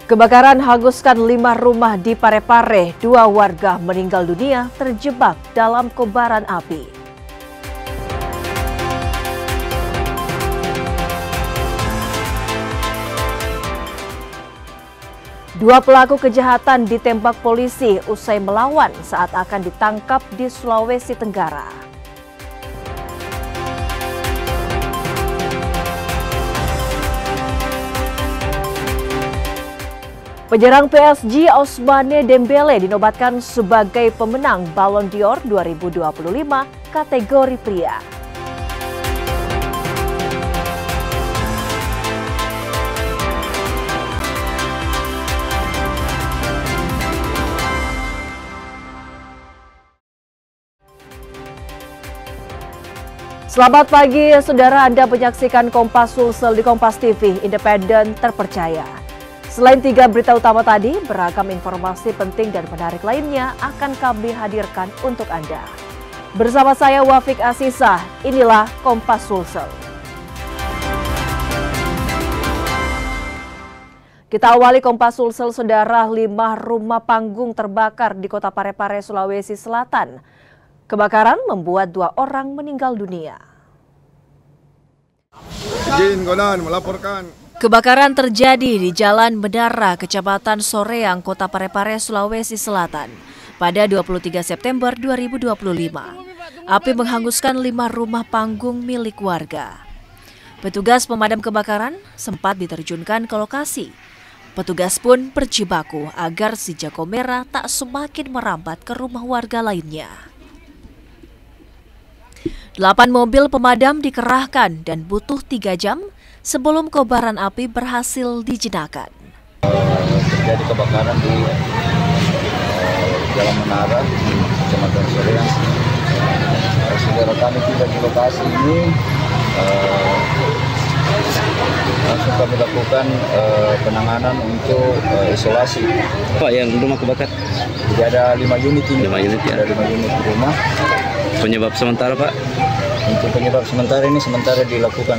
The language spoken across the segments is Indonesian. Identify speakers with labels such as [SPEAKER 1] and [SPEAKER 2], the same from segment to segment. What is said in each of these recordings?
[SPEAKER 1] Kebakaran hanguskan 5 rumah di Parepare. 2 warga meninggal dunia terjebak dalam kobaran api. Dua pelaku kejahatan ditembak polisi usai melawan saat akan ditangkap di Sulawesi Tenggara. Penyerang PSG Ousmane Dembele dinobatkan sebagai pemenang Ballon d'Or 2025 kategori pria. Selamat pagi, saudara. Anda menyaksikan Kompas Sulsel di Kompas TV, independen terpercaya. Selain 3 berita utama tadi, beragam informasi penting dan menarik lainnya akan kami hadirkan untuk Anda. Bersama saya Wafik Asisah, inilah Kompas Sulsel. Kita awali Kompas Sulsel, saudara. 5 rumah panggung terbakar di kota Parepare, Sulawesi Selatan. Kebakaran membuat 2 orang meninggal dunia.
[SPEAKER 2] Izin Konan melaporkan.
[SPEAKER 1] Kebakaran terjadi di Jalan Menara, Kecamatan Soreang, Kota Parepare, Sulawesi Selatan pada 23 September 2025. Api menghanguskan 5 rumah panggung milik warga. Petugas pemadam kebakaran sempat diterjunkan ke lokasi. Petugas pun berjibaku agar si jago merah tak semakin merambat ke rumah warga lainnya. 8 mobil pemadam dikerahkan dan butuh 3 jam sebelum kobaran api berhasil dijinakan.
[SPEAKER 3] Terjadi kebakaran di Jalan Menara, Kecamatan Soreang. Saudara kami tiba di lokasi ini, langsung kami lakukan penanganan untuk isolasi.
[SPEAKER 4] Pak, yang rumah kebakar?
[SPEAKER 3] Jadi ada 5 unit ini.
[SPEAKER 4] 5 unit ya?
[SPEAKER 3] Ada 5 unit rumah.
[SPEAKER 4] Penyebab sementara, Pak?
[SPEAKER 3] Untuk penyebab sementara ini dilakukan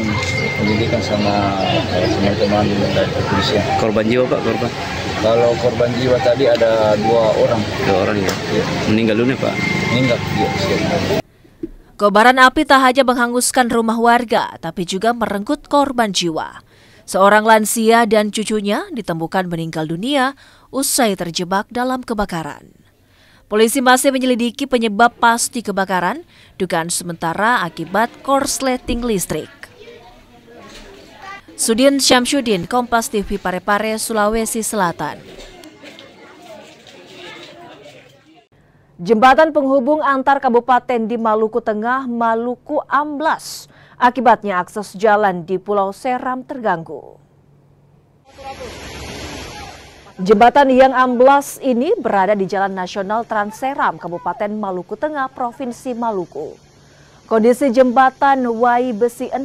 [SPEAKER 3] penyelidikan sama teman-teman dari kepolisian.
[SPEAKER 4] Korban jiwa, Pak? Korban?
[SPEAKER 3] Kalau korban jiwa tadi ada 2 orang.
[SPEAKER 4] 2 orang ya?
[SPEAKER 3] Ya.
[SPEAKER 4] Meninggal dunia, Pak?
[SPEAKER 3] Meninggal, ya.
[SPEAKER 1] Kobaran api tak hanya menghanguskan rumah warga, tapi juga merenggut korban jiwa. Seorang lansia dan cucunya ditemukan meninggal dunia usai terjebak dalam kebakaran. Polisi masih menyelidiki penyebab pasti kebakaran, dugaan sementara akibat korsleting listrik. Sudin Syamsuddin, Kompas TV Parepare, Sulawesi Selatan. Jembatan penghubung antar kabupaten di Maluku Tengah, Maluku amblas. Akibatnya akses jalan di Pulau Seram terganggu. Jembatan yang amblas ini berada di Jalan Nasional Trans Seram, Kabupaten Maluku Tengah, Provinsi Maluku. Kondisi jembatan Wai Besi 6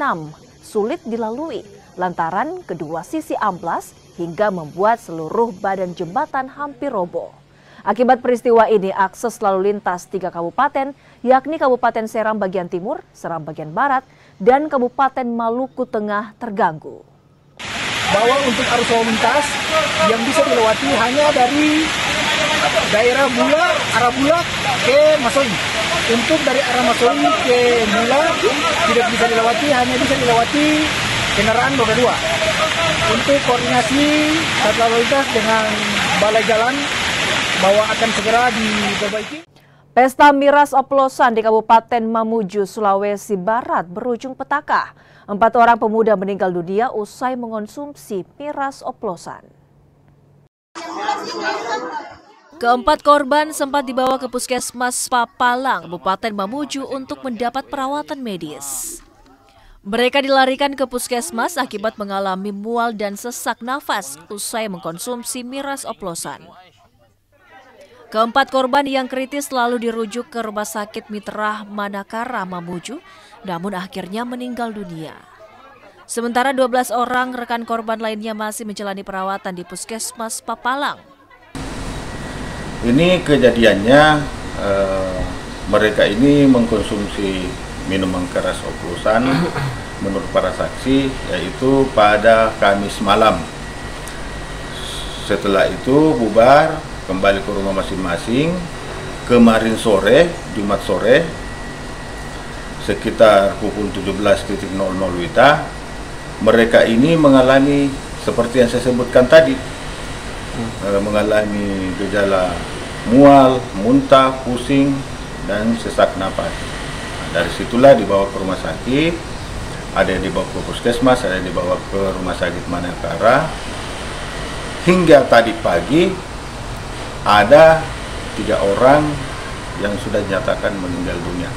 [SPEAKER 1] sulit dilalui lantaran kedua sisi amblas hingga membuat seluruh badan jembatan hampir roboh. Akibat peristiwa ini, akses lalu lintas 3 kabupaten, yakni Kabupaten Seram bagian timur, Seram bagian barat, dan Kabupaten Maluku Tengah terganggu.
[SPEAKER 5] Bahwa untuk arus lalu lintas yang bisa dilewati hanya dari daerah arah Bulak ke Masohi. Untuk dari arah Masohi ke Mula tidak bisa dilewati, hanya bisa dilewati kendaraan roda 2. Untuk koordinasi saat lalu lintas dengan Balai Jalan bahwa akan segera diperbaiki.
[SPEAKER 1] Pesta miras oplosan di Kabupaten Mamuju, Sulawesi Barat berujung petaka. 4 orang pemuda meninggal dunia usai mengonsumsi miras oplosan. Keempat korban sempat dibawa ke Puskesmas Papalang, Kabupaten Mamuju untuk mendapat perawatan medis. Mereka dilarikan ke puskesmas akibat mengalami mual dan sesak nafas usai mengkonsumsi miras oplosan. Keempat korban yang kritis lalu dirujuk ke Rumah Sakit Mitra Manakara, Mamuju, namun akhirnya meninggal dunia. Sementara 12 orang rekan korban lainnya masih menjalani perawatan di Puskesmas Papalang.
[SPEAKER 2] Ini kejadiannya mereka ini mengkonsumsi minuman keras oplosan menurut para saksi, yaitu pada Kamis malam Setelah itu bubar, kembali ke rumah masing-masing. Kemarin sore, Jumat sore, sekitar pukul 17.00 WITA, mereka ini mengalami seperti yang saya sebutkan tadi, mengalami gejala mual, muntah, pusing, dan sesak napas. Dari situlah dibawa ke rumah sakit, ada yang dibawa ke puskesmas, ada yang dibawa ke rumah sakit Manakara. Hingga tadi pagi ada 3 orang yang sudah dinyatakan meninggal dunia.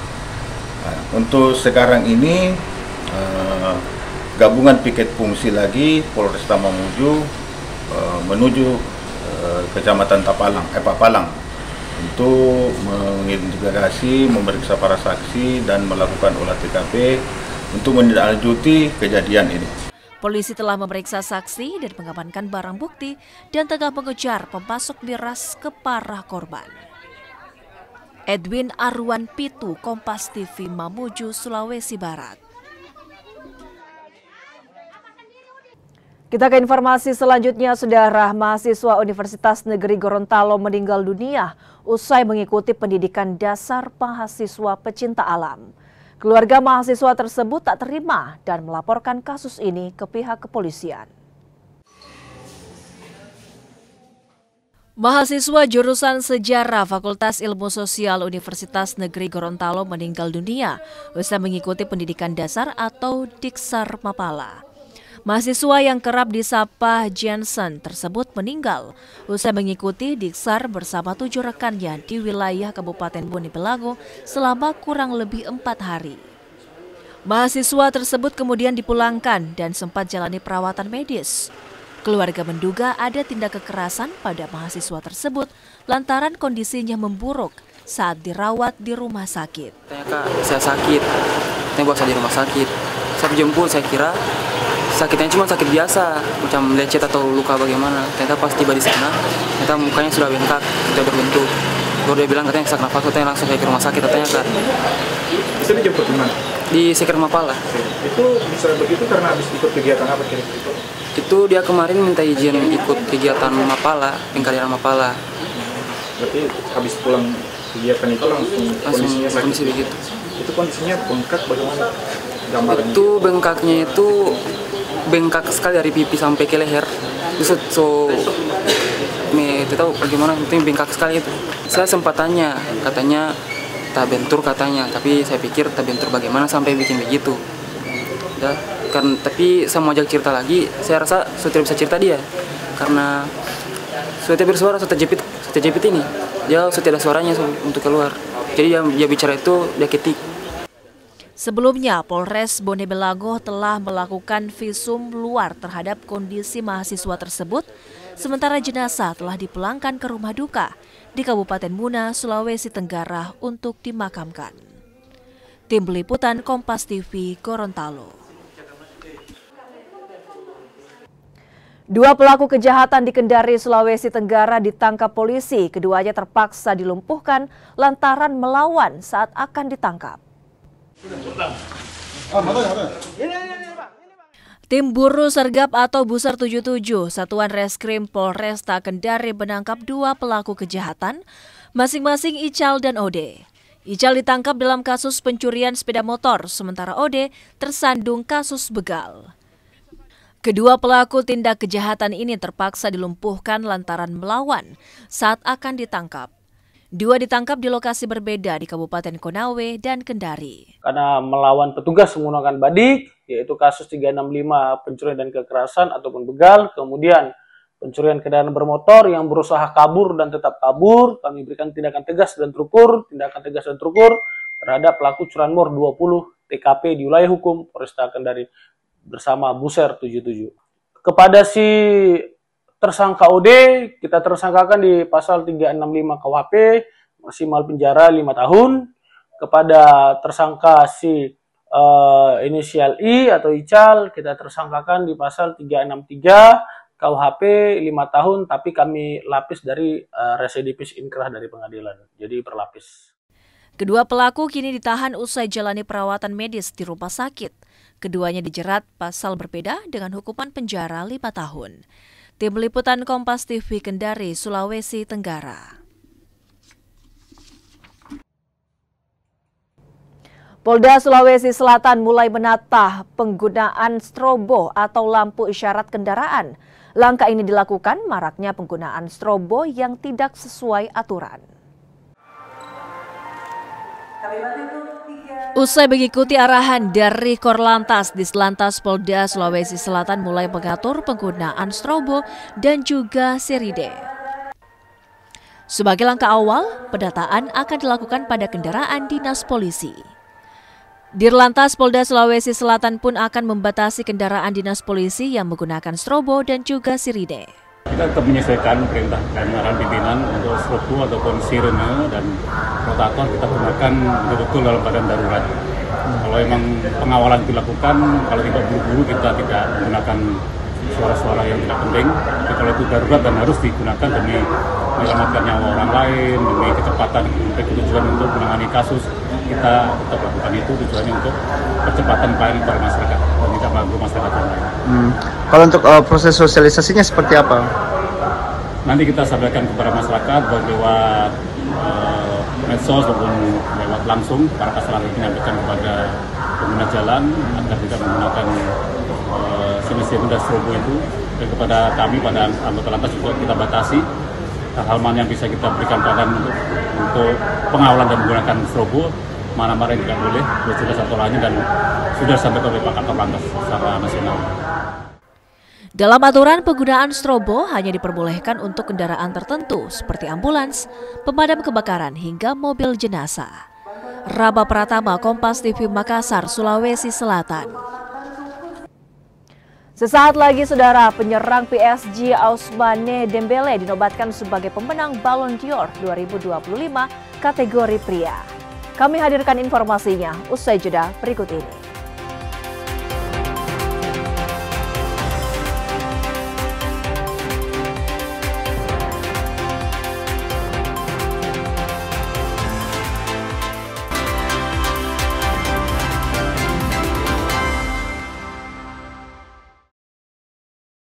[SPEAKER 2] Nah, untuk sekarang ini gabungan piket fungsi lagi Polresta Mamuju menuju Kecamatan Papalang untuk mengidentifikasi, memeriksa para saksi dan melakukan olah TKP untuk menindaklanjuti kejadian ini.
[SPEAKER 1] Polisi telah memeriksa saksi dan mengamankan barang bukti dan tengah mengejar pemasok miras ke para korban. Edwin Arwan Pitu, Kompas TV, Mamuju, Sulawesi Barat. Kita ke informasi selanjutnya, Saudara. Mahasiswa Universitas Negeri Gorontalo meninggal dunia usai mengikuti pendidikan dasar mahasiswa pecinta alam. Keluarga mahasiswa tersebut tak terima dan melaporkan kasus ini ke pihak kepolisian. Mahasiswa jurusan Sejarah Fakultas Ilmu Sosial Universitas Negeri Gorontalo meninggal dunia usai mengikuti pendidikan dasar atau Diksar Mapala. Mahasiswa yang kerap disapa Jensen tersebut meninggal usai mengikuti Diksar bersama 7 rekannya di wilayah Kabupaten Bone Belago selama kurang lebih 4 hari. Mahasiswa tersebut kemudian dipulangkan dan sempat jalani perawatan medis. Keluarga menduga ada tindak kekerasan pada mahasiswa tersebut lantaran kondisinya memburuk saat dirawat di rumah sakit.
[SPEAKER 6] Kak, saya sakit, bawa saya di rumah sakit. Saya jemput, saya kira sakitnya cuma sakit biasa, macam lecet atau luka bagaimana. Ternyata pas tiba di sana, ternyata mukanya sudah bengkak, sudah berbentuk. Baru dia bilang katanya sesak nafas, katanya langsung saya ke rumah sakit, katanya Kak.
[SPEAKER 5] Bisa dijemput di mana?
[SPEAKER 6] Di Seker Mapala.
[SPEAKER 5] Itu bisa begitu karena habis ikut kegiatan apa kira-kira?
[SPEAKER 6] Itu dia kemarin minta izin ikut kegiatan Mapala, Pengkaderan Mapala.
[SPEAKER 5] Berarti habis pulang kegiatan itu langsung kondisinya sakit?
[SPEAKER 6] Kondisi begitu.
[SPEAKER 5] Itu kondisinya bengkak bagaimana? Gambarannya?
[SPEAKER 6] Itu bengkaknya itu bengkak sekali dari pipi sampai ke leher. Tahu bagaimana, penting bengkak sekali itu. Saya sempat tanya, katanya tak bentur katanya, tapi saya pikir tak bentur bagaimana sampai bikin begitu. Ya, kan, tapi saya mau ajak cerita lagi, saya rasa sudah bisa cerita dia, karena sudah bersuara, sudah jepit ini, dia sudah ada suaranya untuk keluar. Jadi dia bicara itu dia ketik.
[SPEAKER 1] Sebelumnya, Polres Bone Belago telah melakukan visum luar terhadap kondisi mahasiswa tersebut, sementara jenazah telah dipulangkan ke rumah duka di Kabupaten Muna, Sulawesi Tenggara untuk dimakamkan. Tim Liputan Kompas TV, Gorontalo. 2 pelaku kejahatan di Kendari, Sulawesi Tenggara ditangkap polisi. Keduanya terpaksa dilumpuhkan lantaran melawan saat akan ditangkap. Tim Buru Sergap atau Buser 77, Satuan Reskrim Polresta Kendari menangkap 2 pelaku kejahatan, masing-masing Ical dan Ode. Ical ditangkap dalam kasus pencurian sepeda motor, sementara Ode tersandung kasus begal. Kedua pelaku tindak kejahatan ini terpaksa dilumpuhkan lantaran melawan saat akan ditangkap. 2 ditangkap di lokasi berbeda di Kabupaten Konawe dan Kendari.
[SPEAKER 7] Karena melawan petugas menggunakan badik, yaitu kasus 365 pencurian dan kekerasan ataupun begal, kemudian pencurian kendaraan bermotor yang berusaha kabur dan tetap kabur, kami berikan tindakan tegas dan terukur terhadap pelaku curanmor 20 TKP di wilayah hukum Polresta Kendari bersama Buser 77. Kepada si tersangka OD, kita tersangkakan di pasal 365 KUHP, maksimal penjara 5 tahun. Kepada tersangka si inisial I atau Ical, kita tersangkakan di pasal 363 KUHP 5 tahun, tapi kami lapis dari residivis inkrah dari pengadilan, jadi berlapis.
[SPEAKER 1] Kedua pelaku kini ditahan usai jalani perawatan medis di rumah sakit. Keduanya dijerat pasal berbeda dengan hukuman penjara 5 tahun. Tim Liputan Kompas TV Kendari, Sulawesi Tenggara. Polda Sulawesi Selatan mulai menata penggunaan strobo atau lampu isyarat kendaraan. Langkah ini dilakukan maraknya penggunaan strobo yang tidak sesuai aturan. Usai mengikuti arahan dari Korlantas, Dislantas Polda Sulawesi Selatan mulai mengatur penggunaan strobo dan juga sirine. Sebagai langkah awal, pendataan akan dilakukan pada kendaraan dinas polisi. Dirlantas Polda Sulawesi Selatan pun akan membatasi kendaraan dinas polisi yang menggunakan strobo dan juga sirine.
[SPEAKER 8] Kita tetap menyesuaikan perintah dan arahan pimpinan untuk strobo ataupun sirene dan rotator kita gunakan betul-betul dalam keadaan darurat. Kalau memang pengawalan dilakukan, kalau tidak buru-buru kita tidak menggunakan suara-suara yang tidak penting. Tapi kalau itu darurat dan harus digunakan demi menyelamatkan nyawa orang lain, demi kecepatan, tujuan untuk menangani kasus, kita tetap lakukan itu tujuannya untuk percepatan pelayanan kepada masyarakat dan tidak mengganggu masyarakat yang lain.
[SPEAKER 9] Kalau untuk proses sosialisasinya seperti apa?
[SPEAKER 8] Nanti kita sampaikan kepada masyarakat baik lewat medsos maupun lewat langsung. Para kasar menyampaikan kepada pengguna jalan agar tidak menggunakan sirine dan strobo itu. Dan kepada kami, pada anggota lantas juga kita batasi hal-hal mana yang bisa kita berikan pelayanan untuk pengawalan dan menggunakan strobo, mana-mana yang tidak boleh, sudah satu lainnya dan sudah disampaikan oleh Pak Kakor Lantas secara nasional.
[SPEAKER 1] Dalam aturan, penggunaan strobo hanya diperbolehkan untuk kendaraan tertentu seperti ambulans, pemadam kebakaran hingga mobil jenazah. Raba Pratama, Kompas TV Makassar, Sulawesi Selatan. Sesaat lagi, saudara, penyerang PSG Ousmane Dembele dinobatkan sebagai pemenang Ballon d'Or 2025 kategori pria. Kami hadirkan informasinya usai jeda berikut ini.